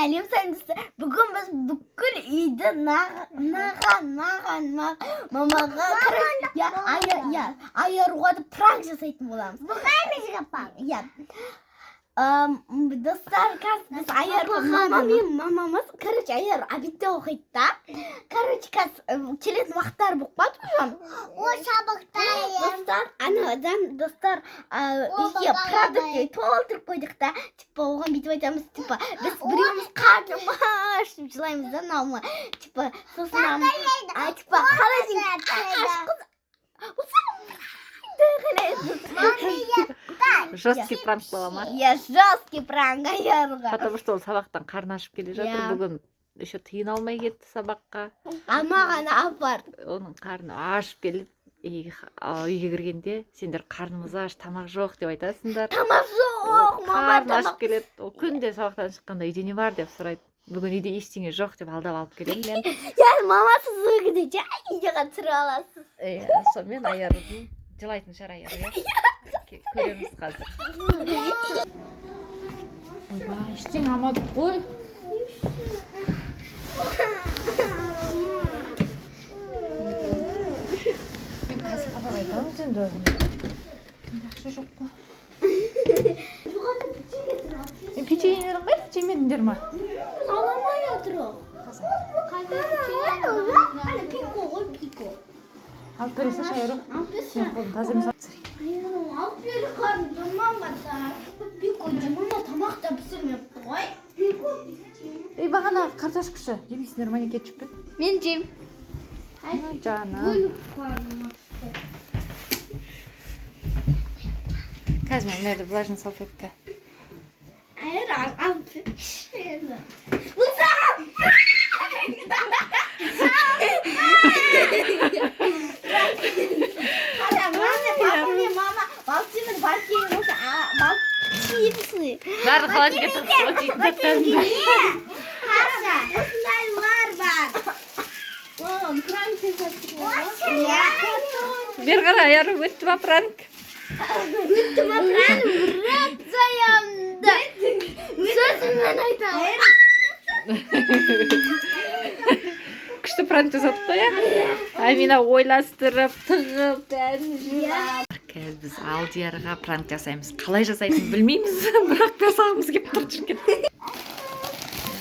сәлем бүгін біз бүкіл үйді мамаға айаруға да пранк жасайтын боламыз. Достар, біз айару мамамыз, короче, айару обедте оқиды да. Короче, келетін уақыттар болып қалды ғой. О, сабақтар. Достар, үйге продукт толтырып қойдық та. Типа, оған бүйтіп айтамыз, типа, біз біреуміз қарным аш деп жылаймыз да, наумы. Типа, сосын типа, Жесткий пранк была, ма? Я жесткий пранк айаруға. Потому что ол сабақтан қарны ашып келе жатыр. Бүгін еще тыйын алмай кетті сабаққа. Маған апар. Оның қарны ашып келеді. Үйге кіргенде сендер қарнымыз аш, тамақ жоқ деп айтасыңдар. Тамақ жоқ, мама Қарны ашып келеді. Ол күнде сабақтан шыққанда үйде не бар деп сұрайды. Бүгін үйде ештеңе жоқ деп алдап алып келемін мен. Мамасы зөгіде жай үйде қатырып аласыз. Сонымен айарудың жылайтын шығар айару, иә? Көреміз қазір. Ойбай, ештеңе алмадық қой. Мен қазір хабар айтамыз енді. Ақша жоқ қой. Печеньелерің қайда? Жемедіңдер ма? Аламай отырық. Пико ғой, пико. Алып бересің шайыру. Сен қолын таза емес. Алып бері қарым тұрман бата. Пико жемана тамақ та пісірмепті ғой. Бағана картошкашы. Жемейсіңдер ма не кетчуппен? Мен жем. Жаным. Қазір мен мынайды влажный салфетка. Алып Бәрі холодильникке тығып жейтін заттарын. Бер қара, айару, өтті ма пранк? Өтті ма пранк? Рет заямды. Сөзіммен айтамын. Күшті пранк жасадық қой, иә? Амина ойластырып, тығып, бәрін жинап. Қазір біз Алдиярға пранк жасаймыз. Қалай жасайтынын білмейміз, бірақ жасағымыз келіп тұр жүрген.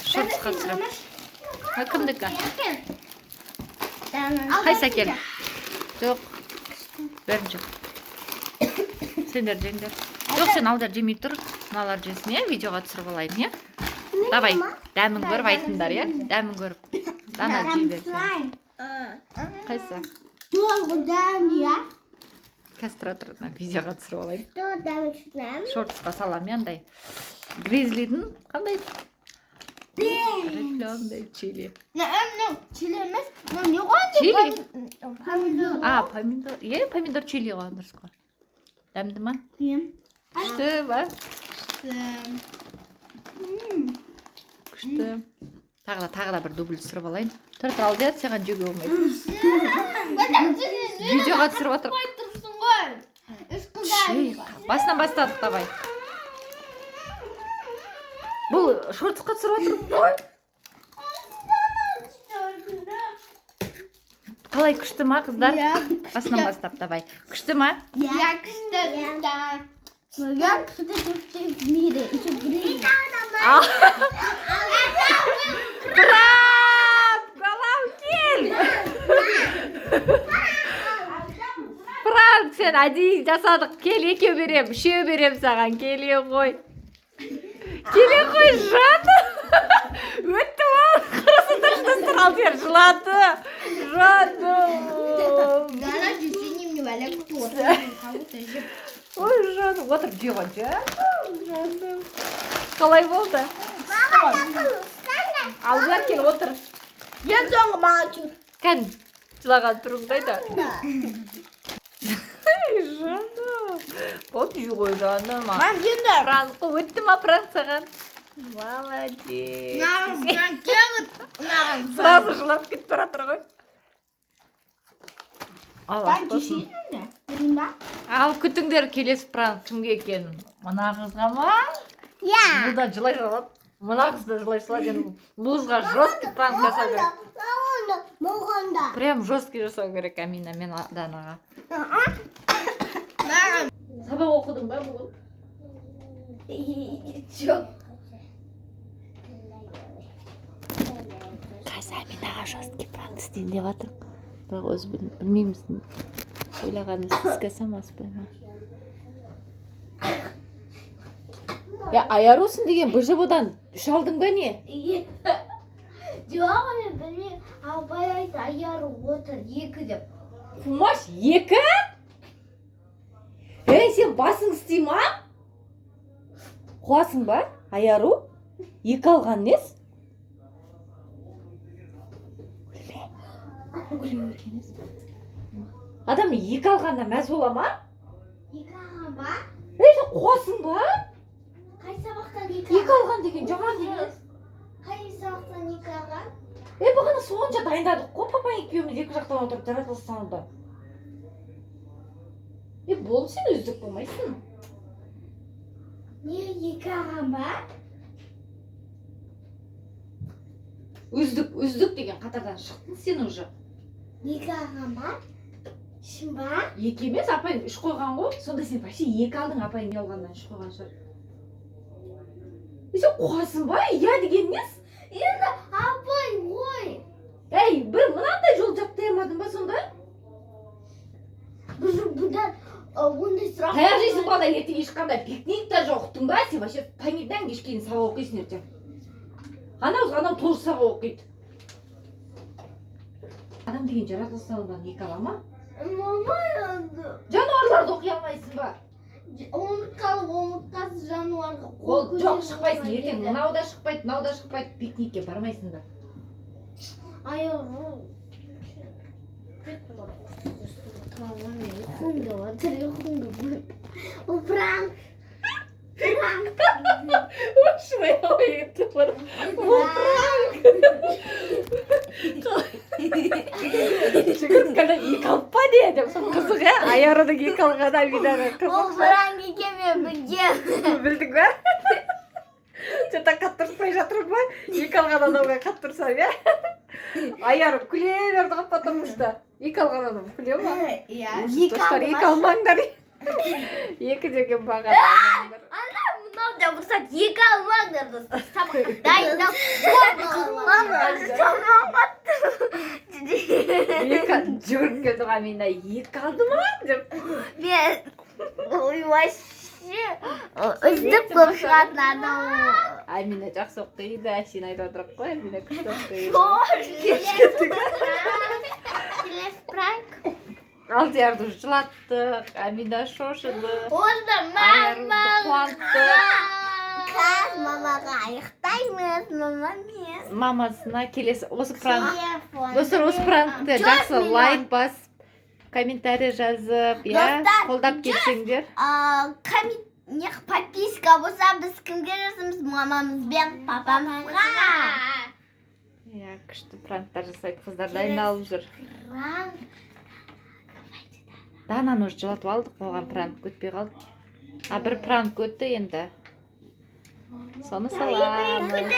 Шортсқа түсіріп. Кімдікі? Қайсы әкел? Жоқ. Бәрін жоқ. Сендер жеңдер. Жоқ, сен Алдар жемей тұр. Мыналар жесін, иә? Видеоға түсіріп алайын, иә? Давай, дәмін көріп айтыңдар, иә? Дәмін көріп. Дана жей берсен. Қайсы? Дәмді, Қазір тұр, видеоға түсіріп алайын. дәмді. Шортсқа салам, яндай. Гризлидің қандай? Рекламдай чили. Чили емес? Не қойды? Чили? Помидор. Помидор. Помидор чили ғой, дұрыс қой. Дәмді ма? Күшті ба? Күшті. Тағы да бір дубль түсіріп алайын. Тұр, Алдияр, саған жеуге болмайды. Видеоға түсіріп отыр. Басынан бастадық, давай. Бұл шортсқа түсіріп отыр ғой. Қалай, күшті ма, қыздар? Басынан бастап, давай. Күшті ма? Я күшті. Я күшті көпте мейді. Прап! Балам, кел! Прап, сен әдейі жасадық. Кел, екеу берем, үшеу берем саған. Келе қой. Келе қой, жаны. Өтті ма? Қырысы тұршыдастыр, Алдияр, жылады. Жаным. Дана жүзіне мне вәлі күті Ой, жаным, отыр жеған, жаным. Қалай болды? Алдияр, кел, отыр. Ең соңғы маған жүр. Кән, жылаған тұрың қайда? Жаным. От жүй ғой, жаным. Мен енді. Пранк өтті ма пранк саған? Молодец. Нағын кеңіт. Сразу жылап кетіп бара тұр ғой. Ал күтіңдер келесі пранк кімге екенін. Мына қызға ма? Я. Бұл да жылай қалады. Мына қызды жылай салады енді бұл қызға жесткий пранк жасау керек. 먹은다. Прям жесткий жасау керек Амина мен Данаға. Сабақ оқыдың ба бүгін? Жоқ. Қазір Аминаға жесткий пранк істейін деп жатыр. Бірақ өзі білмейміз. Ойлағанымыз іске асамаспай ма? Аярусың деген БЖБ-дан үш алдың ба не? Жоқ, мен білмеймін. Абай айтты, аяру отыр, 2 деп. Құмаш, 2? Сен басың істей ма? Қуасың ба? Аяру? 2 алған нес? Адам 2 алғанда мәз бола ма? 2 алған ба? Сен қуасың ба? Қай сабақтан 2 2 алған деген жаман емес. Қай сабақтан 2 алған? Бағана сонша дайындадық қой, папа екеуміз 2 жақтан отырып жаратылыстануда. Бол сен үздік болмайсың. Не 2 алған ба? Үздік деген қатардан шықтың сен уже. 2 алған ба? Шын ба? 2 емес, апайың 3 қойған ғой. Сонда сен вообще 2 алдың, апайың не алғаннан 3 қойған шығар. Сен қуасың ба? Я деген нес? Енді апай ғой. Бір мынандай жол жаттаймадың ба сонда? Бұдан ондай сұрақ. Таяқ жейсің бала, ертең ешқандай пикник та жоқтың ба? Сен вообще таңертең кешке дейін сабақ оқисың ертең. Анау тоже сабақ оқиды. Адам деген жаратылыстанудан 2 ала ма? Мама енді. Жануарларды оқи алмайсың ба? Ұмытқасы жануарға. Жоқ, шықпайсың, ертең мынау да шықпайды, мынау да шықпайды, пикникке бармайсың да. Аяғым. Хунга отыр, хунга. Ол пранк. Ошмай ойықты бар. Жүгірткені 2 алып па деді. Қызық, аярының 2 алғаны Аминаға Ол қызық. пранк екен мен білгем. Білдің ба? Что-то қаттырыспай жатырмын ба? 2 алған адамға қаттырсам, я? Аярым күле берді, потому что 2 алған адам күле ма? Достар, 2 алмаңдар. 2 деген бағаны. Мынау да бұрсат 2 алмаңдар достар. Сабаққа дайындап. Жүгіріп келді Амина, 2 алды ма? Мен вообще үздік болып шығатын адам. Амина жақсы оқиды, сен айтып отырып қой, Амина күшті оқиды. Келесі пранк. Алдиярды жылаттық, Амина шошыды, Онда Аярды мама. қуантты. Қаз мамаға аяқтаймыз, мама мен. Мамасына келесі осы пранк. Телефон. Достар, осы пранкты жақсы лайк басып, комментарий жазып, қолдап кетсеңдер. Подписка болса біз кімге жазамыз? Мамамыз бен папамызға. Күшті пранктар жасайды, қыздар дайындалып жүр. Дананы уже жылатып алдық, оған пранк өтпей қалды. Бір пранк өтті енді. Соны саламыз.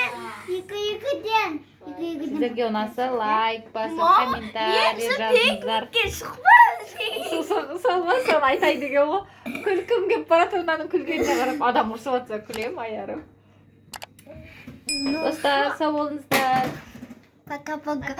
Екі-екіден. Сіздерге ұнаса лайк басып, комментарий жазыңыздар. Салма, соны айтайын деген ғой. Күлкім кеп баратыр, мынаның күлгеніне қарап, адам ұрсып жатса күлем, аярым. Достар, сау болыңыздар. Пока-пока.